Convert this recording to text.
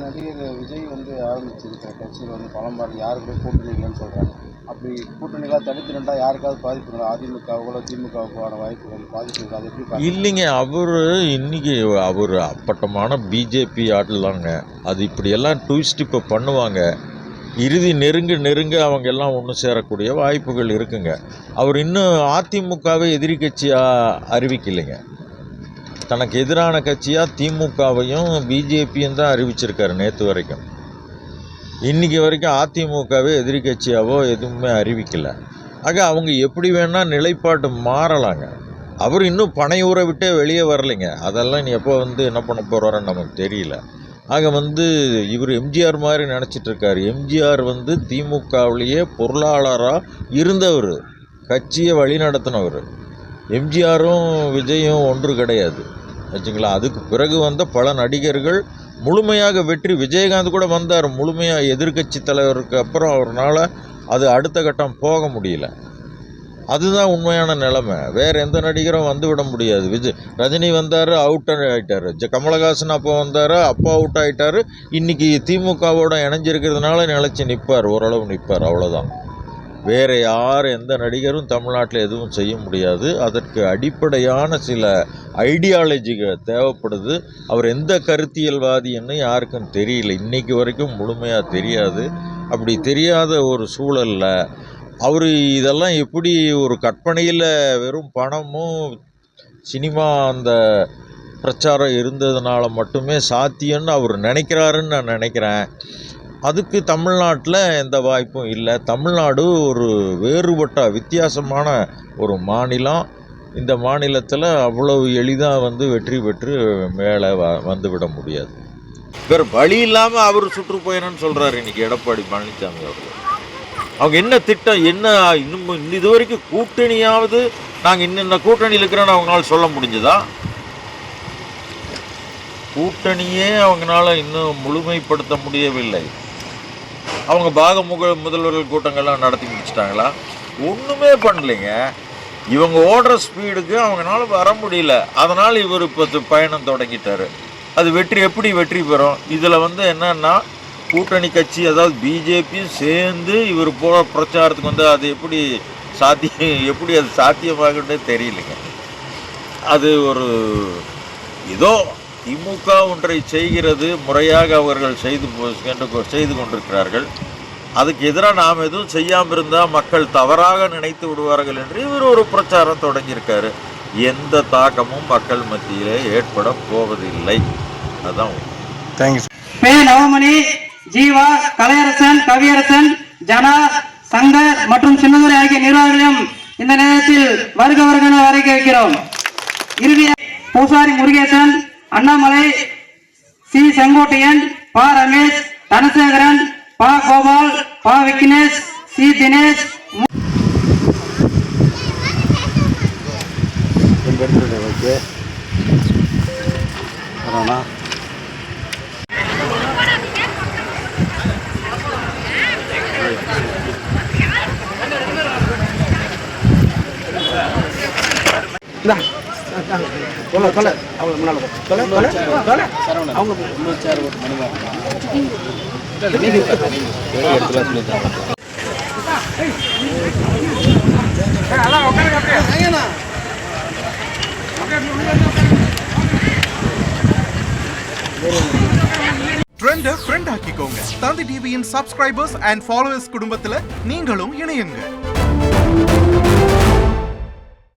நடிகர் விஜய் ஆரம்பிச்சிருக்கிற கட்சியில் பழம்பாடு யாரு கூட கூட்டணி இல்லைன்னு சொல்கிறாங்க. அப்படி கூட்டணிகளாக தடுத்து நின்றா யாருக்காவது பாதிப்புங்களா? அதிமுகவுகளோ திமுகவுக்கான வாய்ப்புகள் பாதிப்புகள் அது எப்படி? இல்லைங்க, இன்னைக்கு அவர் அப்பட்டமான பிஜேபி ஆடலாங்க. அது இப்படியெல்லாம் ட்விஸ்ட் இப்போ பண்ணுவாங்க. இறுதி நெருங்க அவங்க எல்லாம் ஒன்று சேரக்கூடிய வாய்ப்புகள் இருக்குங்க. அவர் இன்னும் அதிமுகவை எதிரி கட்சியாக அறிவிக்கலைங்க. தனக்கு எதிரான கட்சியாக திமுகவையும் பிஜேபியும் தான் அறிவிச்சிருக்காரு நேற்று வரைக்கும். இன்றைக்கி வரைக்கும் அதிமுகவே எதிரி கட்சியாவோ எதுவுமே அறிவிக்கலை. ஆக அவங்க எப்படி வேணால் நிலைப்பாட்டு மாறலாங்க. அவர் இன்னும் பனையூரை விட்டே வெளியே வரலைங்க. அதெல்லாம் இனி எப்போ என்ன பண்ண போகிறாருன்னு நமக்கு தெரியல. ஆக இவர் எம்ஜிஆர் மாதிரி நினச்சிட்ருக்காரு. எம்ஜிஆர் திமுகவிலேயே பொருளாளராக இருந்தவர், கட்சியை வழி நடத்தினவர். எம்ஜிஆரும் விஜயும் ஒன்று கிடையாது வச்சுங்களா. அதுக்கு பிறகு பல நடிகர்கள் முழுமையாக வெற்றி, விஜயகாந்த் கூட வந்தார் முழுமையாக எதிர்கட்சி தலைவருக்கு அப்புறம். அவரால் அது அடுத்த கட்டம் போக முடியல. அதுதான் உண்மையான நிலைமை. வேறு எந்த நடிகரும் விட முடியாது. ரஜினி வந்தார், அவுட் ஆகிட்டார். கமலஹாசன் அப்போ வந்தார், அப்போ அவுட் ஆகிட்டார். இன்றைக்கி திமுகவோட இணைஞ்சிருக்கிறதுனால நிலச்சி நிற்பார், ஓரளவு நிற்பார், அவ்வளோதான். வேறு யார் எந்த நடிகரும் தமிழ்நாட்டில் எதுவும் செய்ய முடியாது. அதற்கு அடிப்படையான சில ஐடியாலஜிகள் தேவைப்படுது. அவர் எந்த கருத்தியல்வாதின்னு யாருக்கும் தெரியல, இன்றைக்கு வரைக்கும் முழுமையாக தெரியாது. அப்படி தெரியாத ஒரு சூழலில் அவர் இதெல்லாம் எப்படி ஒரு கற்பனையில் வெறும் பணமும் சினிமா அந்த பிரச்சாரம் இருந்ததுனால மட்டுமே சாத்தியம்னு அவர் நினைக்கிறாருன்னு நான் நினைக்கிறேன். அதுக்கு தமிழ்நாட்டில் எந்த வாய்ப்பும் இல்லை. தமிழ்நாடு ஒரு வேறுபட்ட வித்தியாசமான ஒரு மாநிலம். இந்த மாநிலத்தில் அவ்வளவு எளிதாக வெற்றி பெற்று மேலே வந்துவிட முடியாது. வேறு வழி இல்லாமல் அவர் சுற்றுப்பயணம்னு சொல்கிறார் இன்றைக்கி எடப்பாடி பழனிசாமி அவர்கள். அவங்க என்ன திட்டம், என்ன இன்னும் இது வரைக்கும் கூட்டணியாவது நாங்கள் இன்ன கூட்டணியில் இருக்கிறோன்னு அவங்களால சொல்ல முடிஞ்சுதா? கூட்டணியே அவங்களால இன்னும் முழுமைப்படுத்த முடியவில்லை. அவங்க முதல்வர்கள் கூட்டங்கள்லாம் நடத்தி முடிச்சிட்டாங்களா? ஒன்றுமே பண்ணலைங்க. இவங்க ஓடுற ஸ்பீடுக்கு அவங்களால வர முடியல. அதனால் இவர் இப்போ பயணம் தொடங்கிட்டார். அது எப்படி வெற்றி பெறும்? இதில் என்னன்னா கூட்டணி கட்சி, அதாவது பிஜேபியும் சேர்ந்து இவர் போகிற பிரச்சாரத்துக்கு அது எப்படி அது சாத்தியமாகுன்னே தெரியலைங்க. அது ஒரு ஏதோ திமுக ஒன்றை செய்கிறது, முறையாக அவர்கள் செய்து கொண்டிருக்கிறார்கள். அதுக்கு எதிராக நாம் எதுவும் செய்யாமல் இருந்தால் மக்கள் தவறாக நினைத்து விடுவார்கள் என்று இவர் ஒரு பிரச்சாரம் தொடங்கியிருக்காரு. எந்த தாக்கமும் மக்கள் மத்தியிலே ஏற்பட போவதில்லை. அதுதான். தேங்க்யூ. நவமணி, ஜீவா, கலையரசன், கவியரசன், ஜனா, சங்கர் மற்றும் சின்னதுரை ஆகிய நிர்வாகிகளையும் இந்த நேரத்தில் வருக வரைக்க வைக்கிறோம். இறுதியாக பூசாரி முருகேசன், அண்ணாமலை, சி செங்கோட்டையன், பா ரமேஷ், தனசேகரன், பா கோபால், பா விக்னேஷ், சி தினேஷ், ஃப்ரெண்ட் ஆக்கிக்கோங்க. தந்தி டிவியின் சப்ஸ்கிரைபர்ஸ் அண்ட் ஃபாலோவர்ஸ் குடும்பத்துல நீங்களும் இணையுங்க.